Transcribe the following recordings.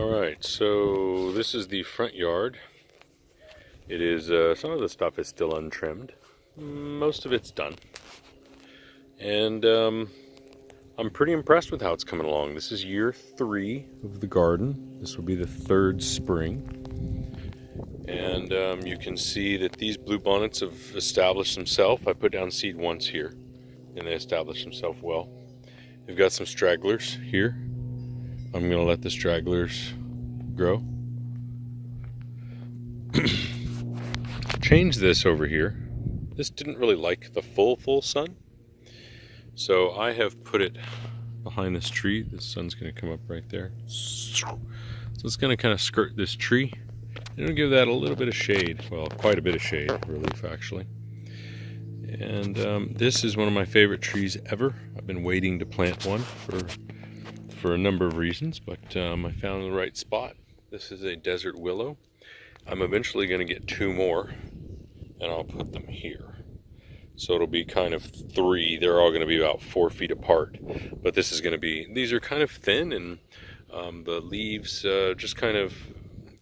Alright, so this is the front yard. It is, some of the stuff is still untrimmed. Most of it's done. And I'm pretty impressed with how it's coming along. This is year 3 of the garden. This will be the 3rd spring. And you can see that these bluebonnets have established themselves. I put down seed once here, and they established themselves well. We've got some stragglers here. I'm going to let the stragglers grow. Change this over here. This didn't really like the full sun. So I have put it behind this tree. The sun's going to come up right there. So it's going to kind of skirt this tree. It'll give that a little bit of shade. Well, quite a bit of shade, relief actually. And this is one of my favorite trees ever. I've been waiting to plant one for a number of reasons, but I found the right spot. This is a desert willow. I'm eventually going to get 2 more, and I'll put them here. So it'll be kind of 3. They're all going to be about 4 feet apart. But this is going to be, these are kind of thin, and the leaves just kind of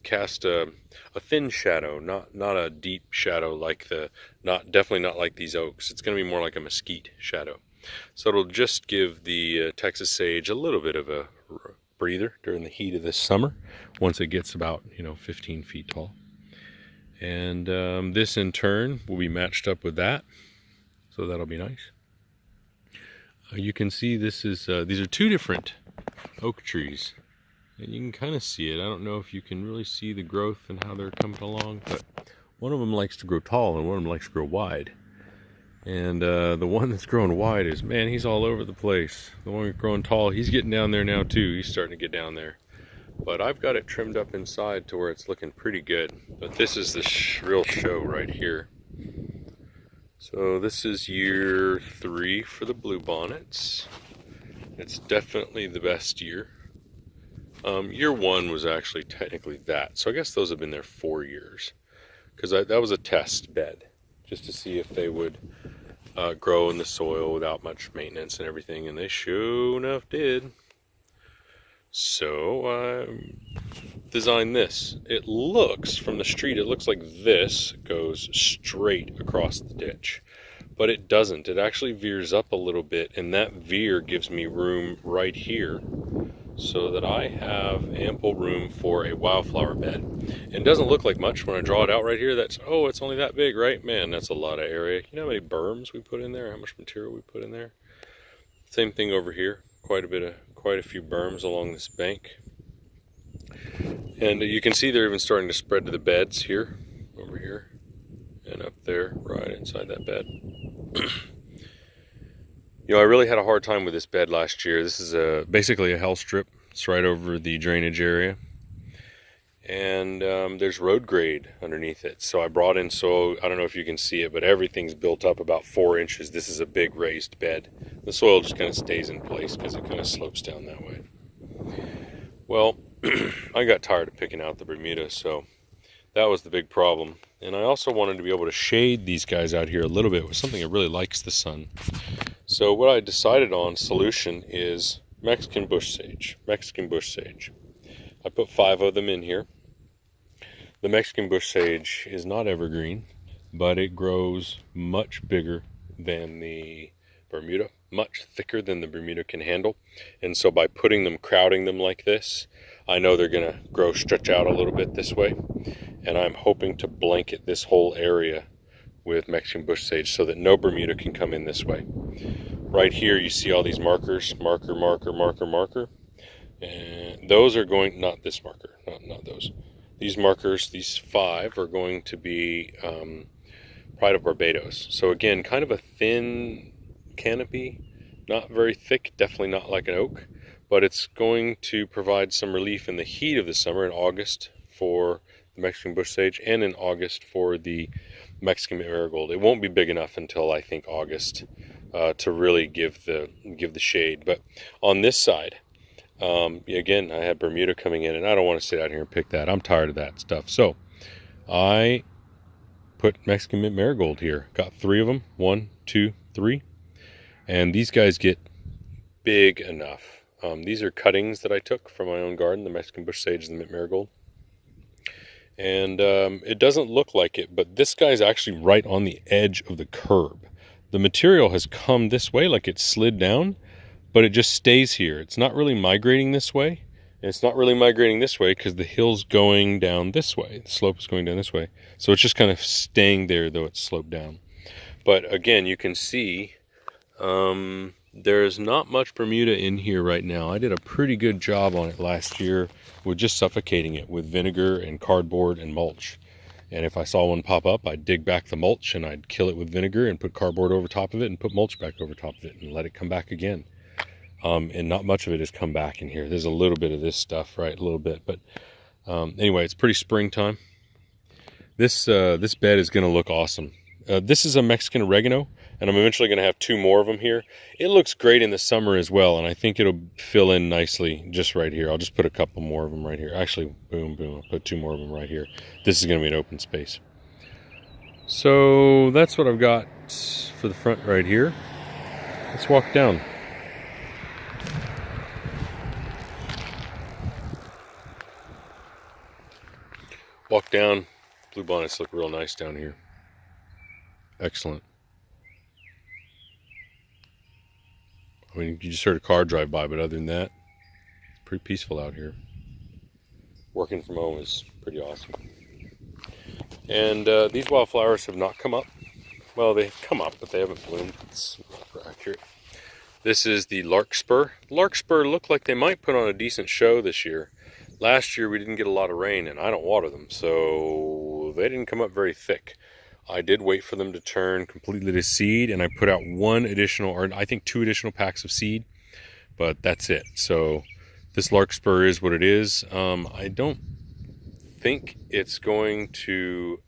cast a thin shadow, not a deep shadow like definitely not like these oaks. It's going to be more like a mesquite shadow. So it'll just give the Texas sage a little bit of a breather during the heat of this summer, once it gets about 15 feet tall. And this in turn will be matched up with that, so that'll be nice. You can see this is these are 2 different oak trees, and you can kind of see it. I don't know if you can really see the growth and how they're coming along, but one of them likes to grow tall and one of them likes to grow wide. And the one that's growing wide is, man, he's all over the place. The one growing tall, he's getting down there now too. He's starting to get down there. But I've got it trimmed up inside to where it's looking pretty good. But this is the real show right here. So this is year 3 for the bluebonnets. It's definitely the best year. Year 1 was actually technically that. So I guess those have been there 4 years. Because that was a test bed, just to see if they would grow in the soil without much maintenance and everything, and they sure enough did. So I designed this. It looks, from the street, it looks like this goes straight across the ditch, but it doesn't. It actually veers up a little bit, and that veer gives me room right here, so that I have ample room for a wildflower bed. And it doesn't look like much when I draw it out right here. That's, oh, it's only that big, right? Man, that's a lot of area. You know how many berms we put in there? How much material we put in there? Same thing over here. Quite a few berms along this bank. And you can see they're even starting to spread to the beds here, over here, and up there, right inside that bed. I really had a hard time with this bed last year. This is basically a hell strip. It's right over the drainage area. And there's road grade underneath it. So I brought in soil. I don't know if you can see it, but everything's built up about 4 inches. This is a big raised bed. The soil just kind of stays in place because it kind of slopes down that way. Well, I got tired of picking out the Bermuda, so that was the big problem. And I also wanted to be able to shade these guys out here a little bit with something that really likes the sun. So what I decided on solution is Mexican bush sage. I put 5 of them in here. The Mexican bush sage is not evergreen, but it grows much bigger than the Bermuda, much thicker than the Bermuda can handle. And so by crowding them like this, I know they're going to stretch out a little bit this way. And I'm hoping to blanket this whole area with Mexican bush sage so that no Bermuda can come in this way. Right here you see all these markers, marker. And those are going, not this marker, not those. These markers, these 5, are going to be Pride of Barbados. So again, kind of a thin canopy, not very thick, definitely not like an oak, but it's going to provide some relief in the heat of the summer in August for the Mexican bush sage and in August for the Mexican marigold. It won't be big enough until I think August to really give the shade. But on this side, again, I had Bermuda coming in, and I don't want to sit out here and pick that. I'm tired of that stuff. So I put Mexican mint marigold here. Got 3 of them. 1, 2, 3. And these guys get big enough. These are cuttings that I took from my own garden, the Mexican bush sage and the mint marigold. And it doesn't look like it, but this guy's actually right on the edge of the curb. The material has come this way, like it slid down, but it just stays here. It's not really migrating this way. And it's not really migrating this way because the hill's going down this way. The slope is going down this way. So it's just kind of staying there, though it's sloped down. But again, you can see there's not much Bermuda in here right now. I did a pretty good job on it last year with just suffocating it with vinegar and cardboard and mulch. And if I saw one pop up, I'd dig back the mulch and I'd kill it with vinegar and put cardboard over top of it and put mulch back over top of it and let it come back again. And not much of it has come back in here. There's a little bit of this stuff, right? A little bit. But anyway, it's pretty springtime. This bed is going to look awesome. This is a Mexican oregano, and I'm eventually going to have 2 more of them here. It looks great in the summer as well, and I think it'll fill in nicely just right here. I'll just put a couple more of them right here. Actually, boom, boom, I'll put 2 more of them right here. This is going to be an open space. So that's what I've got for the front right here. Let's walk down. Walk down. Bluebonnets look real nice down here. Excellent. I mean, you just heard a car drive by, but other than that, it's pretty peaceful out here. Working from home is pretty awesome. And these wildflowers have not come up. Well, they've come up, but they haven't bloomed. It's not accurate. This is the larkspur. Larkspur look like they might put on a decent show this year. Last year we didn't get a lot of rain, and I don't water them, so they didn't come up very thick. I did wait for them to turn completely to seed, and I put out 1 additional, or I think 2 additional packs of seed, but that's it. So this larkspur is what it is. I don't think it's going to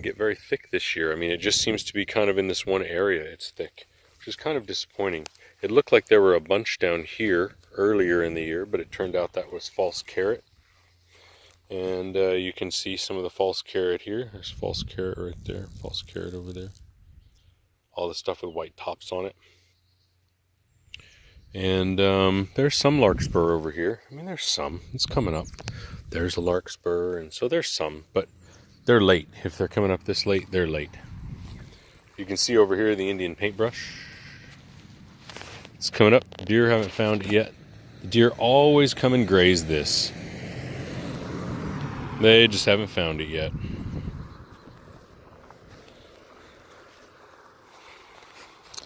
get very thick this year. I mean, it just seems to be kind of in this one area it's thick, which is kind of disappointing. It looked like there were a bunch down here earlier in the year, but it turned out that was false carrot. And you can see some of the false carrot here. There's false carrot right there, false carrot over there. All the stuff with white tops on it. And there's some larkspur over here. I mean, there's some. It's coming up. There's a larkspur, and so there's some, but they're late. If they're coming up this late, they're late. You can see over here the Indian paintbrush. It's coming up. Deer haven't found it yet. The deer always come and graze this. They just haven't found it yet.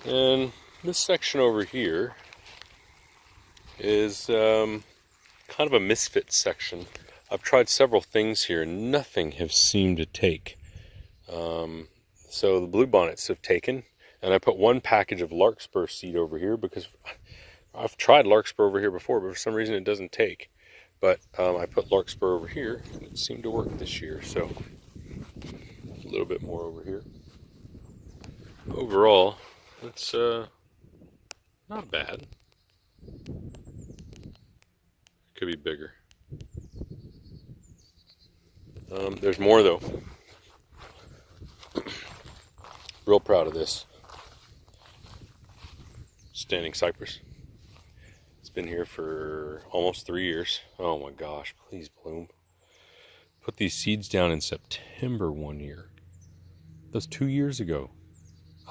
And this section over here is kind of a misfit section. I've tried several things here. Nothing has seemed to take. So the bluebonnets have taken. And I put 1 package of larkspur seed over here because I've tried larkspur over here before, but for some reason it doesn't take. But I put larkspur over here, and it seemed to work this year. So a little bit more over here. Overall, it's not bad. Could be bigger. There's more though. Real proud of this. Standing cypress. It's been here for almost 3 years. Oh my gosh, please bloom. Put these seeds down in September one year. That's 2 years ago.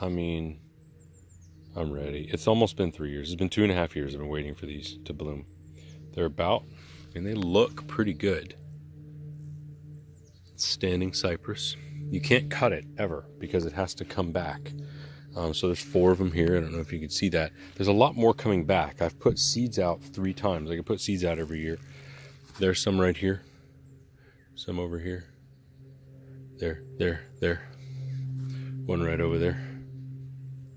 I mean, I'm ready. It's almost been 3 years. It's been 2.5 years I've been waiting for these to bloom. They're about, and they look pretty good. Standing cypress. You can't cut it ever because it has to come back. So there's 4 of them here. I don't know if you can see that. There's a lot more coming back. I've put seeds out 3 times. I can put seeds out every year. There's some right here. Some over here. There. One right over there.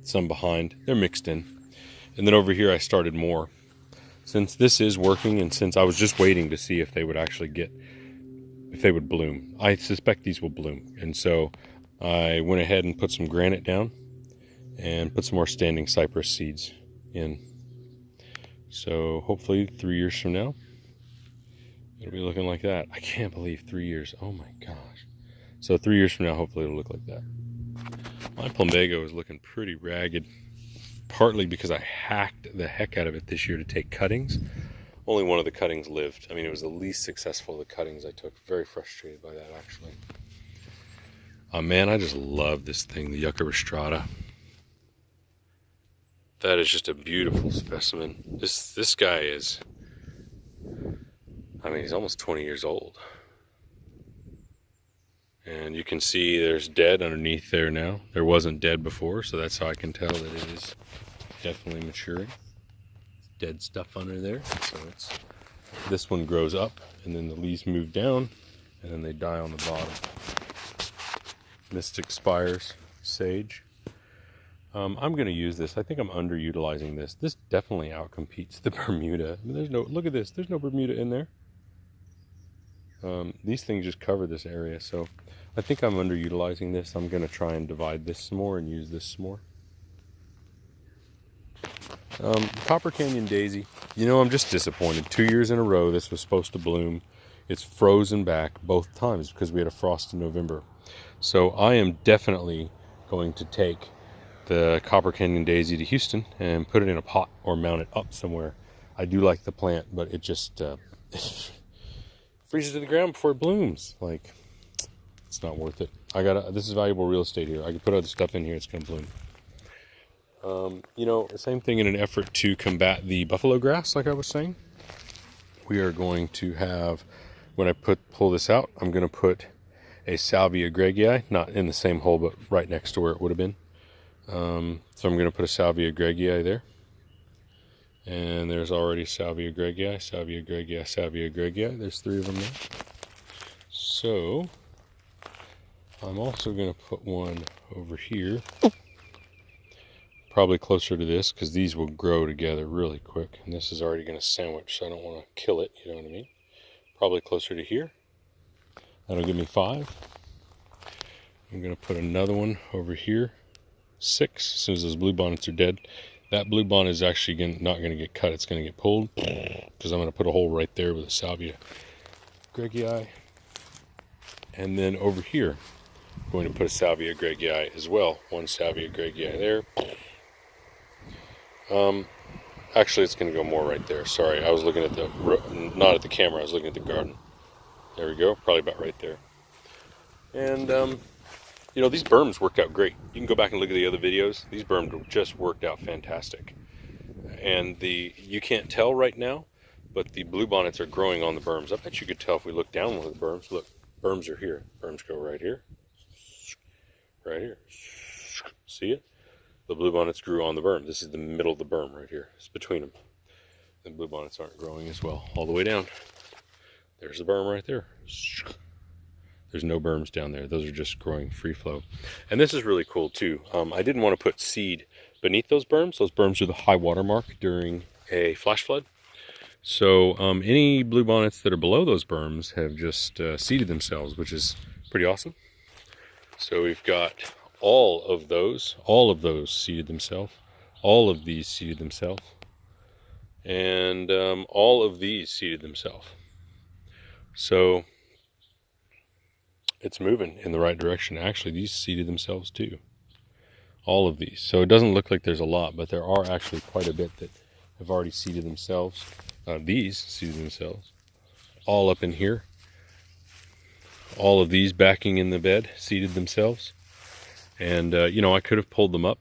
Some behind. They're mixed in. And then over here I started more. Since this is working and since I was just waiting to see if they would actually if they would bloom. I suspect these will bloom. And so I went ahead and put some granite down and put some more standing cypress seeds in. So hopefully 3 years from now, it'll be looking like that. I can't believe 3 years. Oh my gosh. So 3 years from now, hopefully it'll look like that. My plumbago is looking pretty ragged. partly because I hacked the heck out of it this year to take cuttings. Only one of the cuttings lived. I mean, it was the least successful of the cuttings I took. Very frustrated by that, actually. Man, I just love this thing, the Yucca rostrata. That is just a beautiful specimen. This guy is, I mean, he's almost 20 years old. And you can see there's dead underneath there now. There wasn't dead before, so that's how I can tell that it is definitely maturing. Dead stuff under there. So this one grows up, and then the leaves move down, and then they die on the bottom. Mystic Spires Sage. I'm going to use this. I think I'm underutilizing this. This definitely outcompetes the Bermuda. I mean, there's no, look at this. There's no Bermuda in there. These things just cover this area, so I think I'm underutilizing this. I'm going to try and divide this some more and use this some more. Copper Canyon Daisy. You know, I'm just disappointed. 2 years in a row this was supposed to bloom. It's frozen back both times because we had a frost in November. So I am definitely going to take the Copper Canyon Daisy to Houston and put it in a pot or mount it up somewhere. I do like the plant, but it just freezes to the ground before it blooms. Like, it's not worth it. This is valuable real estate here. I can put other stuff in here, it's gonna bloom. You know, same thing in an effort to combat the buffalo grass, like I was saying. We are going to have, when I pull this out, I'm gonna put a Salvia Gregii, not in the same hole, but right next to where it would have been. So I'm gonna put a Salvia Gregii there. And there's already Salvia Gregii, Salvia Gregii, Salvia Gregii. There's 3 of them there. So I'm also going to put one over here, probably closer to this, because these will grow together really quick. And this is already going to sandwich, so I don't want to kill it, you know what I mean? Probably closer to here. That'll give me 5. I'm going to put another one over here, 6, as soon as those bluebonnets are dead. That bluebonnet is actually not going to get cut. It's going to get pulled because I'm going to put a hole right there with a Salvia Gregii. And then over here, I'm going to put a Salvia Gregii as well. One Salvia Gregii there. Actually, it's going to go more right there. Sorry, I was looking at not at the camera. I was looking at the garden. There we go. Probably about right there. And you know, these berms worked out great. You can go back and look at the other videos. These berms just worked out fantastic. And you can't tell right now, but the bluebonnets are growing on the berms. I bet you could tell if we look down one of the berms. Look, berms are here. Berms go right here. Right here. See it? The bluebonnets grew on the berm. This is the middle of the berm right here. It's between them. The bluebonnets aren't growing as well. All the way down. There's the berm right there. There's no berms down there. Those are just growing free flow. And this is really cool too. I didn't want to put seed beneath those berms. Those berms are the high water mark during a flash flood. So any bluebonnets that are below those berms have just seeded themselves, which is pretty awesome. So we've got all of those seeded themselves. All of these seeded themselves. And all of these seeded themselves. So it's moving in the right direction. Actually, these seeded themselves too. All of these. So it doesn't look like there's a lot, but there are actually quite a bit that have already seeded themselves. These seeded themselves. All up in here. All of these backing in the bed seeded themselves. And, you know, I could have pulled them up,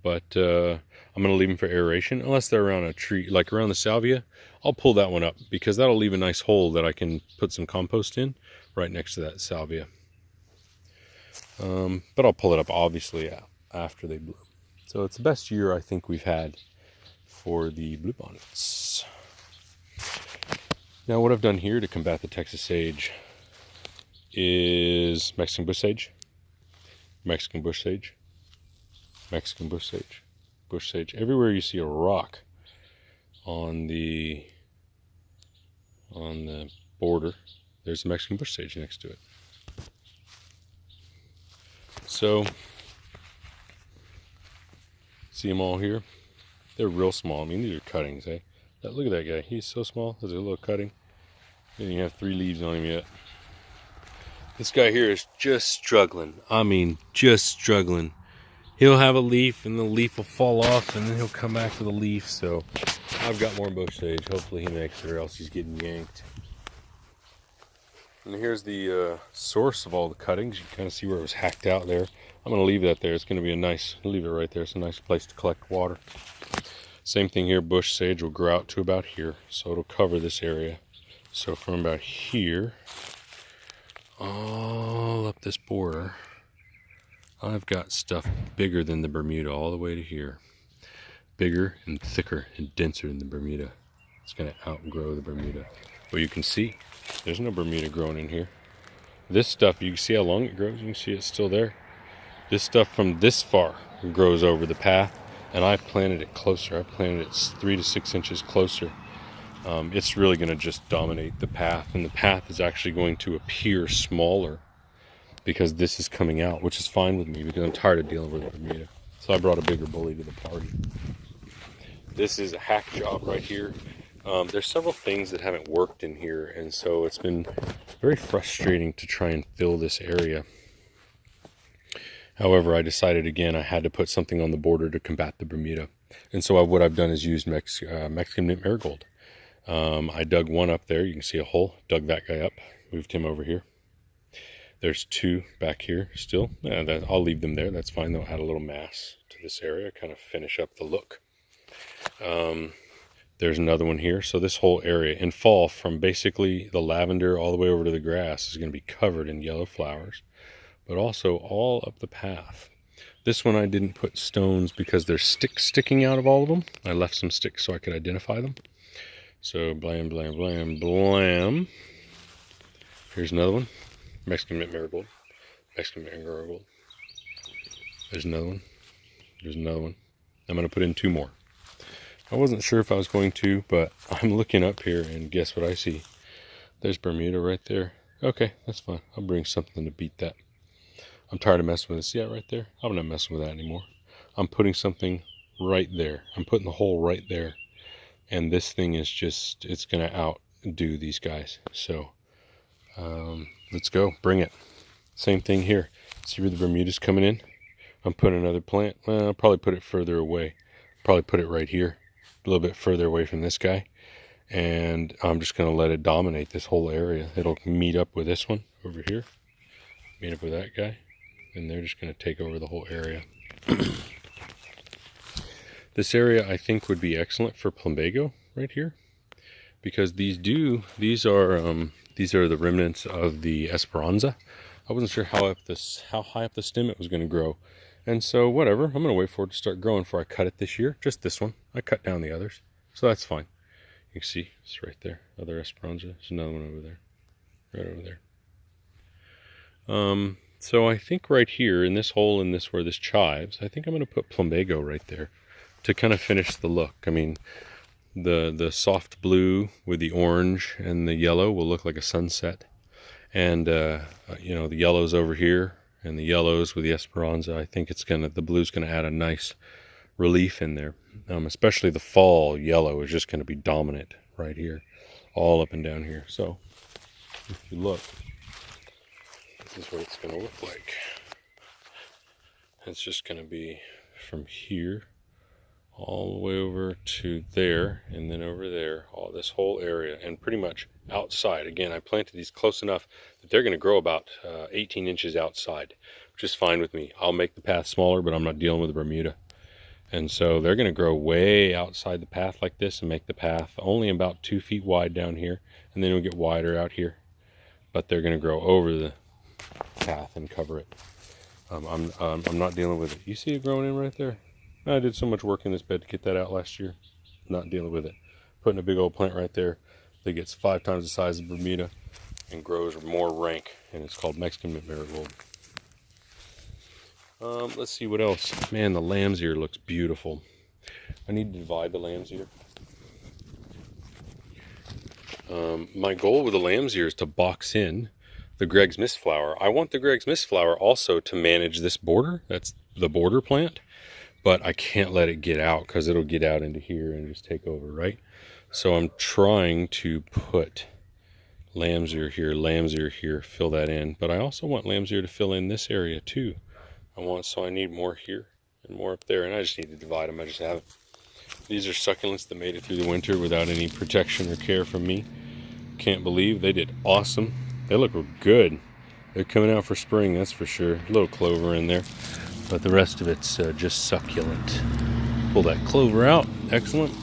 but I'm going to leave them for aeration. Unless they're around a tree, like around the salvia, I'll pull that one up because that'll leave a nice hole that I can put some compost in. Right next to that salvia. But I'll pull it up obviously after they bloom. So it's the best year I think we've had for the bluebonnets. Now what I've done here to combat the Texas sage is Mexican bush sage, Mexican bush sage, Mexican bush sage, bush sage. Everywhere you see a rock on the border, there's a Mexican bush sage next to it. So, see them all here? They're real small. I mean, these are cuttings, eh? Look at that guy. He's so small. There's a little cutting. Didn't even have 3 leaves on him yet. This guy here is just struggling. I mean, just struggling he'll have a leaf and the leaf will fall off and then he'll come back with a leaf. So I've got more bush sage. Hopefully he makes it or else he's getting yanked. And here's the source of all the cuttings. You can kind of see where it was hacked out there. I'm going to leave that there. It's going to be a nice, leave it right there. It's a nice place to collect water. Same thing here. Bush sage will grow out to about here. So it'll cover this area. So from about here, all up this border, I've got stuff bigger than the Bermuda all the way to here. Bigger and thicker and denser than the Bermuda. It's going to outgrow the Bermuda. Well, you can see there's no Bermuda growing in here. This stuff, you can see how long it grows. You can see it's still there. This stuff from this far grows over the path, and I planted it closer. I planted it 3 to 6 inches closer. It's really going to just dominate the path, and the path is actually going to appear smaller because this is coming out, which is fine with me because I'm tired of dealing with Bermuda. So I brought a bigger bully to the party. This is a hack job right here. There's several things that haven't worked in here, and so it's been very frustrating to try and fill this area. However, I decided again I had to put something on the border to combat the Bermuda. And so what I've done is used Mexican mint marigold. I dug one up there. You can see a hole. Dug that guy up. Moved him over here. There's 2 back here still. I'll leave them there. That's fine. They'll add a little mass to this area. Kind of finish up the look. There's another one here. So this whole area in fall, from basically the lavender all the way over to the grass, is going to be covered in yellow flowers, but also all up the path. This one I didn't put stones because there's sticks sticking out of all of them. I left some sticks so I could identify them. So blam, blam, blam, blam. Here's another one. Mexican mint marigold. Mexican mint marigold. There's another one. There's another one. I'm going to put in 2 more. I wasn't sure if I was going to, but I'm looking up here and guess what I see? There's Bermuda right there. Okay, that's fine. I'll bring something to beat that. I'm tired of messing with it. See that right there? I'm not messing with that anymore. I'm putting something right there. I'm putting the hole right there. And this thing is just, it's going to outdo these guys. So let's go. Bring it. Same thing here. See where the Bermuda's coming in? I'm putting another plant. Well, I'll probably put it further away. Probably put it right here. A little bit further away from this guy. And I'm just going to let it dominate this whole area. It'll meet up with this one over here. Meet up with that guy. And they're just going to take over the whole area. This area I think would be excellent for plumbago right here, because these are the remnants of the Esperanza. I wasn't sure how high up the stem it was going to grow, and so whatever. I'm going to wait for it to start growing before I cut it this year. Just this one. I cut down the others, so that's fine. You can see it's right there. Other Esperanza. There's another one over there, right over there. So I think right here in this hole, in this where this chives, I think I'm going to put plumbago right there to kind of finish the look. I mean, the soft blue with the orange and the yellow will look like a sunset, and you know, the yellows over here and the yellows with the Esperanza. I think the blue's gonna add a nice relief in there. Especially the fall yellow is just going to be dominant right here, all up and down here. So if you look, this is what it's going to look like. It's just going to be from here all the way over to there, and then over there, all this whole area, and pretty much outside. Again, I planted these close enough that they're going to grow about 18 inches outside, which is fine with me. I'll make the path smaller, but I'm not dealing with the Bermuda. And so they're going to grow way outside the path like this and make the path only about 2 feet wide down here, and then it'll get wider out here. But they're going to grow over the path and cover it. I'm not dealing with it. You see it growing in right there? I did so much work in this bed to get that out last year. Not dealing with it. Putting a big old plant right there that gets 5 times the size of Bermuda and grows more rank, and it's called Mexican mint marigold. Let's see what else. Man, the lamb's ear looks beautiful. I need to divide the lamb's ear. My goal with the lamb's ear is to box in the Greg's Mist flower. I want the Greg's Mist flower also to manage this border. That's the border plant. But I can't let it get out because it'll get out into here and just take over, right? So I'm trying to put lamb's ear here, fill that in. But I also want lamb's ear to fill in this area too. So I need more here and more up there, and I just need to divide them. I just haven't. These are succulents that made it through the winter without any protection or care from me. Can't believe they did awesome. They look good. They're coming out for spring, that's for sure. A little clover in there, but the rest of it's just succulent. Pull that clover out. Excellent.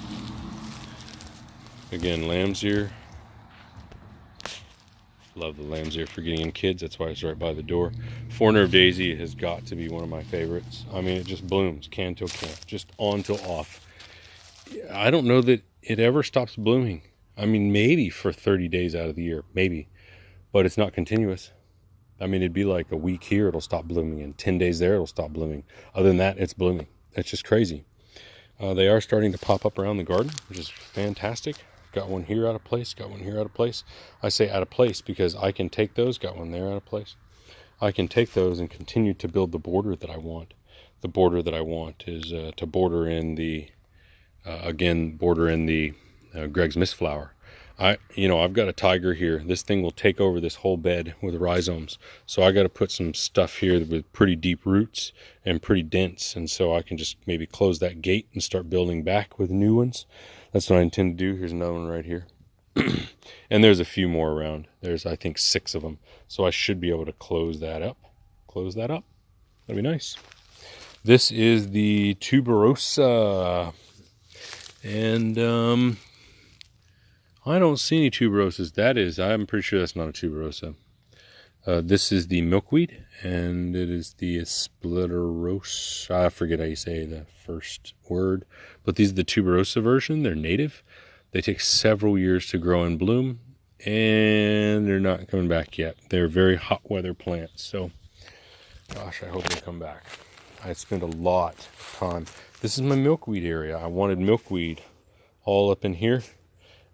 Again, lamb's ear. Love the lamb's ear for getting in kids. That's why it's right by the door. Four-nerve daisy has got to be one of my favorites. I mean, it just blooms can till can, just on till off. I don't know that it ever stops blooming. I mean, maybe for 30 days out of the year, maybe, but it's not continuous. I mean, it'd be like a week here, it'll stop blooming, and 10 days there, it'll stop blooming. Other than that, it's blooming. It's just crazy. They are starting to pop up around the garden, which is fantastic. Got one here out of place, got one here out of place. I say out of place because I can take those, got one there out of place. I can take those and continue to build the border that I want. The border that I want is to border in the, Greg's Mistflower. I've got a tiger here. This thing will take over this whole bed with rhizomes. So I got to put some stuff here with pretty deep roots and pretty dense. And so I can just maybe close that gate and start building back with new ones. That's what I intend to do. Here's another one right here. And there's a few more around. There's, I think, 6 of them. So I should be able to close that up. That'd be nice. This is the tuberosa. And I don't see any tuberosas. I'm pretty sure that's not a tuberosa. This is the milkweed, and it is the splitterosa. I forget how you say the first word. But these are the tuberosa version. They're native. They take several years to grow and bloom, and they're not coming back yet. They're very hot weather plants. So, gosh, I hope they come back. I spent a lot of time. This is my milkweed area. I wanted milkweed all up in here,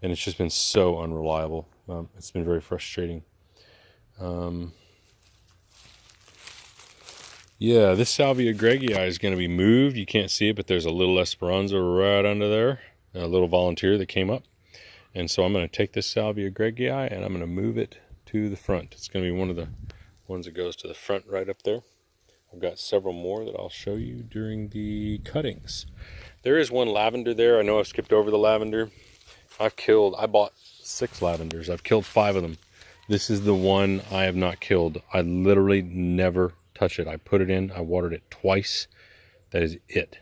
and it's just been so unreliable. It's been very frustrating. Yeah, this Salvia gregii is going to be moved. You can't see it, but there's a little Esperanza right under there, a little volunteer that came up. And so I'm going to take this Salvia gregii and I'm going to move it to the front. It's going to be one of the ones that goes to the front right up there. I've got several more that I'll show you during the cuttings. There is one lavender there. I know I've skipped over the lavender. I bought 6 lavenders. I've killed 5 of them. This is the one I have not killed. I literally never touch it. I put it in, I watered it twice. That is it.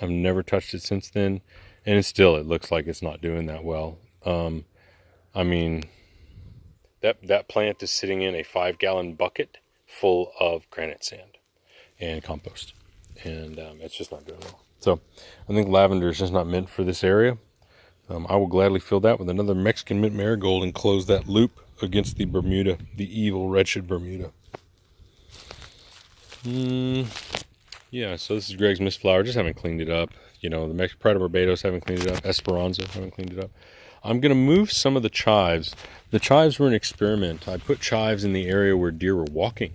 I've never touched it since then. And it looks like it's not doing that well. I mean, that plant is sitting in a 5-gallon bucket full of granite sand and compost. And it's just not doing well. So I think lavender is just not meant for this area. I will gladly fill that with another Mexican mint marigold and close that loop against the Bermuda, the evil, wretched Bermuda. Yeah, so this is Greg's Mistflower. Just haven't cleaned it up. You know, the Pride of Barbados, haven't cleaned it up. Esperanza, haven't cleaned it up. I'm going to move some of the chives. The chives were an experiment. I put chives in the area where deer were walking.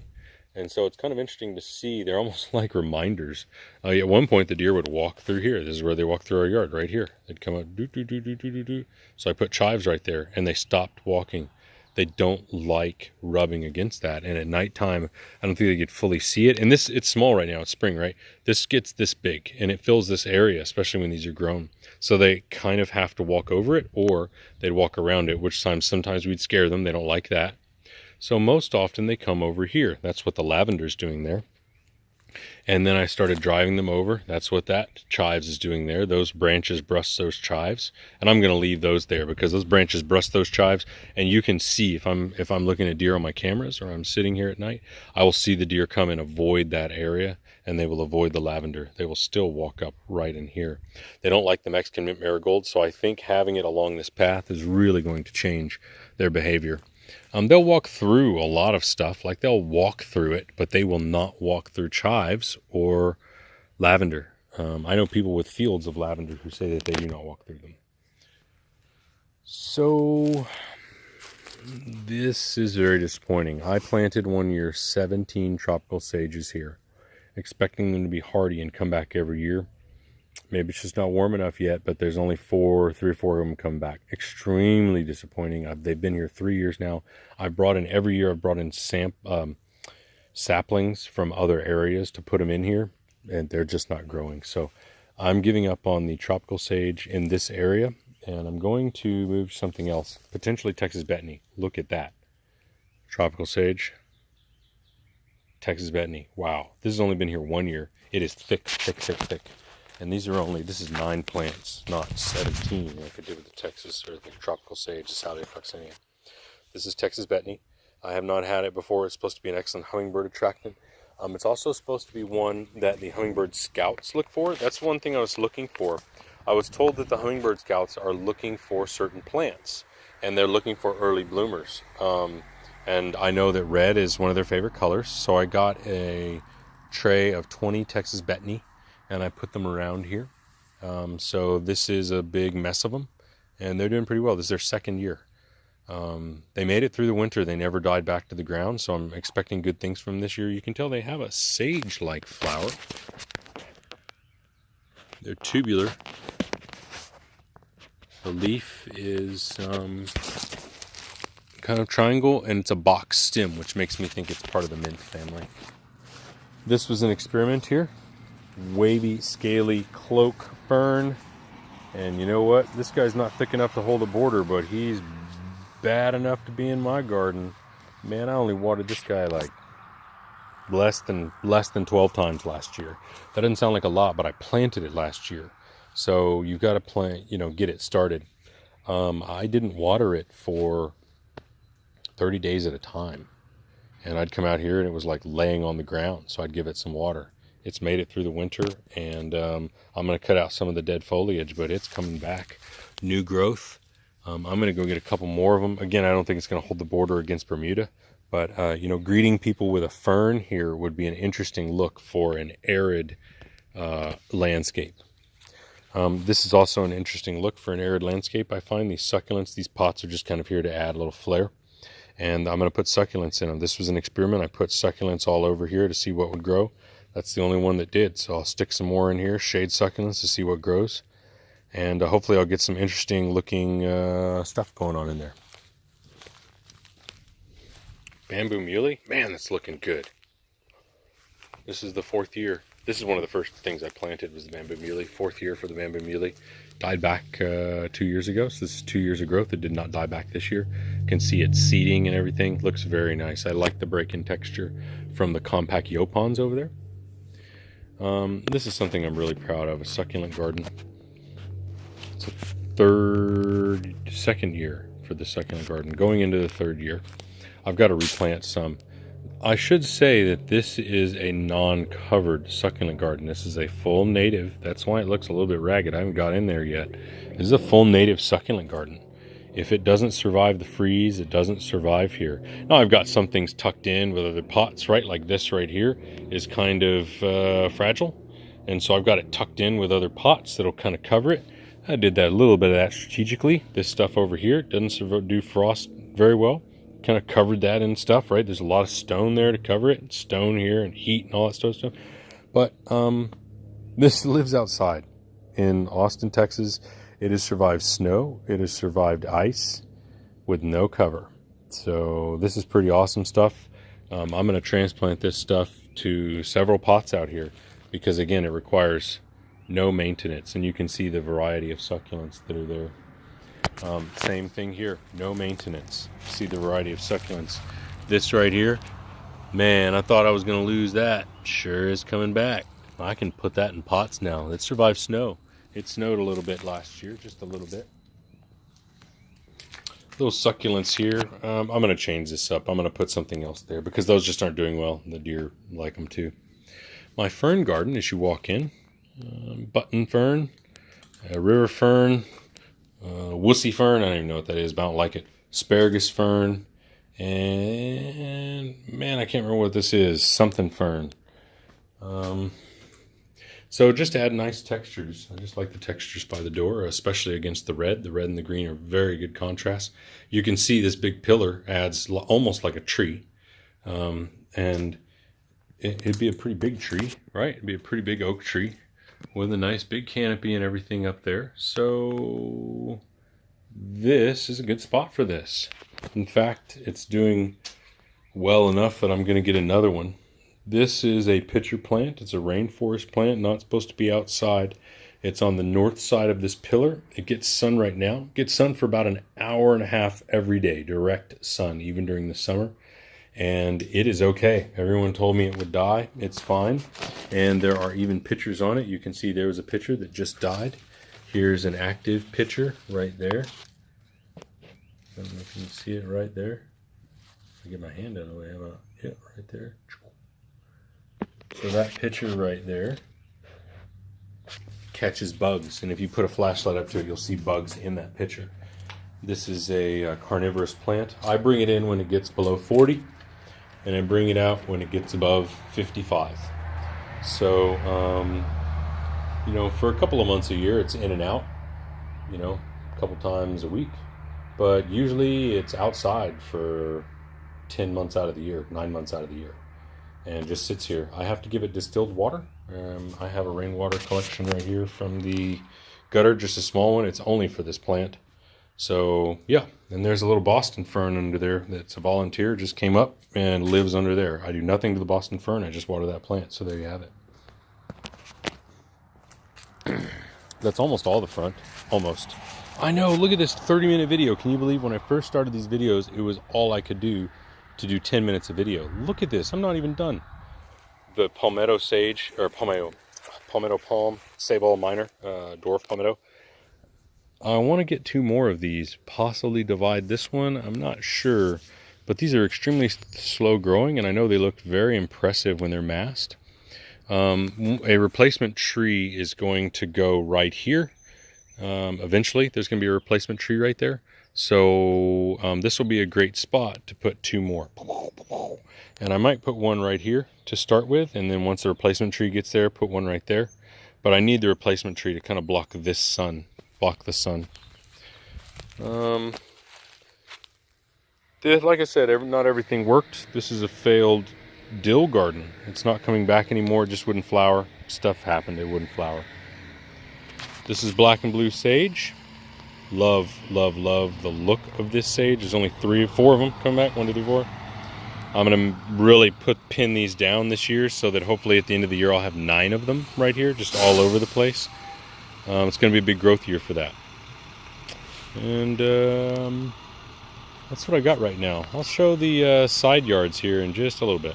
And so it's kind of interesting to see. They're almost like reminders. At one point, the deer would walk through here. This is where they walk through our yard, right here. They'd come out, do, do, do, do, do, do, do. So I put chives right there, and they stopped walking. They don't like rubbing against that. And at nighttime, I don't think they could fully see it. And it's small right now. It's spring, right? This gets this big, and it fills this area, especially when these are grown. So they kind of have to walk over it, or they'd walk around it, which sometimes we'd scare them. They don't like that. So most often they come over here. That's what the lavender's doing there. And then I started driving them over. That's what that chives is doing there. Those branches brush those chives. And I'm going to leave those there because those branches brush those chives. And you can see if I'm looking at deer on my cameras or I'm sitting here at night, I will see the deer come and avoid that area, and they will avoid the lavender. They will still walk up right in here. They don't like the Mexican mint marigold, so I think having it along this path is really going to change their behavior. They'll walk through a lot of stuff, like they'll walk through it, but they will not walk through chives or lavender. I know people with fields of lavender who say that they do not walk through them. So this is very disappointing. I planted one year 17 tropical sages here, expecting them to be hardy and come back every year. Maybe it's just not warm enough yet, but there's only 3 or 4 of them come back. Extremely disappointing. They've been here 3 years now. Every year I've brought in saplings from other areas to put them in here. and they're just not growing. So I'm giving up on the tropical sage in this area, and I'm going to move something else, potentially Texas betony. Look at that. Tropical sage, Texas betony. Wow, this has only been here 1 year. It is thick, thick, thick, thick. And these are only, this is 9 plants, not 17 like I did with the Texas or the tropical sage, the Salvia coccinea. This is Texas betony. I have not had it before. It's supposed to be an excellent hummingbird attractant. It's also supposed to be one that the hummingbird scouts look for. That's one thing I was looking for. I was told that the hummingbird scouts are looking for certain plants, and they're looking for early bloomers. And I know that red is one of their favorite colors, so I got a tray of 20 Texas betony, and I put them around here. So this is a big mess of them, and they're doing pretty well. This is their 2nd year. They made it through the winter. They never died back to the ground, so I'm expecting good things from this year. You can tell they have a sage-like flower. They're tubular. The leaf is kind of triangle, and it's a box stem, which makes me think it's part of the mint family. This was an experiment here. Wavy, scaly cloak fern. And you know what? This guy's not thick enough to hold a border, but he's bad enough to be in my garden. Man, I only watered this guy like less than 12 times last year. That doesn't sound like a lot, but I planted it last year. So you've got to plant, get it started. I didn't water it for 30 days at a time. And I'd come out here and it was like laying on the ground. So I'd give it some water. It's made it through the winter, and I'm going to cut out some of the dead foliage, but it's coming back. New growth. I'm going to go get a couple more of them. Again, I don't think it's going to hold the border against Bermuda, but greeting people with a fern here would be an interesting look for an arid landscape. This is also an interesting look for an arid landscape. I find these succulents, these pots are just kind of here to add a little flair. And I'm going to put succulents in them. This was an experiment. I put succulents all over here to see what would grow. That's the only one that did. So I'll stick some more in here, shade succulents, to see what grows. And hopefully I'll get some interesting looking stuff going on in there. Bamboo muley. Man, that's looking good. This is the 4th year. This is one of the first things I planted was the bamboo muley. 4th year for the bamboo muley. Died back 2 years ago. So this is 2 years of growth. It did not die back this year. You can see it seeding and everything. Looks very nice. I like the break in texture from the compact yopons over there. This is something I'm really proud of, a succulent garden. It's a 2nd year for the succulent garden, going into the 3rd year. I've got to replant some. I should say that this is a non-covered succulent garden. This is a full native. That's why it looks a little bit ragged. I haven't got in there yet. This is a full native succulent garden. If it doesn't survive the freeze, it doesn't survive here. Now I've got some things tucked in with other pots, right? Like this right here is kind of fragile. And so I've got it tucked in with other pots that'll kind of cover it. I did that a little bit of that strategically. This stuff over here doesn't do frost very well. Kind of covered that in stuff, right? There's a lot of stone there to cover it. Stone here and heat and all that stuff. But this lives outside in Austin, Texas. It has survived snow. It has survived ice with no cover. So this is pretty awesome stuff. I'm going to transplant this stuff to several pots out here because, again, it requires no maintenance. And you can see the variety of succulents that are there. Same thing here. No maintenance. See the variety of succulents. This right here, man, I thought I was going to lose that. Sure is coming back. I can put that in pots now. It survived snow. It snowed a little bit last year, just a little bit. Little succulents here. I'm going to change this up. I'm going to put something else there because those just aren't doing well. The deer like them too. My fern garden, as you walk in, button fern, river fern, wussy fern, I don't even know what that is, but I don't like it. Asparagus fern, and man, I can't remember what this is. Something fern. So just to add nice textures, I just like the textures by the door, especially against the red. The red and the green are very good contrast. You can see this big pillar adds almost like a tree. And it'd be a pretty big tree, right? It'd be a pretty big oak tree with a nice big canopy and everything up there. So this is a good spot for this. In fact, it's doing well enough that I'm going to get another one This is a pitcher plant. It's a rainforest plant, not supposed to be outside. It's on the north side of this pillar. It gets sun right now. It gets sun for about an hour and a half every day, direct sun, even during the summer. And it is okay. Everyone told me it would die. It's fine. And there are even pictures on it. You can see there was a pitcher that just died. Here's an active pitcher right there. I don't know if you can see it right there. I get my hand out of the way. How about it right there? So that pitcher right there catches bugs. And if you put a flashlight up to it, you'll see bugs in that pitcher. This is a carnivorous plant. I bring it in when it gets below 40. And I bring it out when it gets above 55. So, you know, for a couple of months a year, it's in and out, you know, a couple times a week. But usually it's outside for 10 months out of the year, 9 months out of the year, and just sits here. I have to give it distilled water. I have a rainwater collection right here from the gutter, just a small one. It's only for this plant. So yeah, and there's a little Boston fern under there that's a volunteer, just came up and lives under there. I do nothing to the Boston fern, I just water that plant. So there you have it. That's almost all the front, almost. I know, look at this 30-minute video. Can you believe when I first started these videos, it was all I could do to do 10 minutes of video. Look at this, I'm not even done. The palmetto sage, or palmetto palm, Sabal minor, dwarf palmetto. I want to get 2 more of these, possibly divide this one, I'm not sure. But these are extremely slow growing, and I know they look very impressive when they're massed. A replacement tree is going to go right here. Eventually, there's going to be a replacement tree right there. So this will be a great spot to put 2 more. And I might put one right here to start with, and then once the replacement tree gets there, put one right there. But I need the replacement tree to kind of block this sun. Block the sun. Like I said, not everything worked. This is a failed dill garden. It's not coming back anymore. It just wouldn't flower. Stuff happened. It wouldn't flower. This is black and blue sage. Love, love, love the look of this sage. There's only 4 of them coming back. 1, 2, 3, 4. I'm going to really pin these down this year so that hopefully at the end of the year I'll have 9 of them right here, just all over the place. It's going to be a big growth year for that. And that's what I got right now. I'll show the side yards here in just a little bit.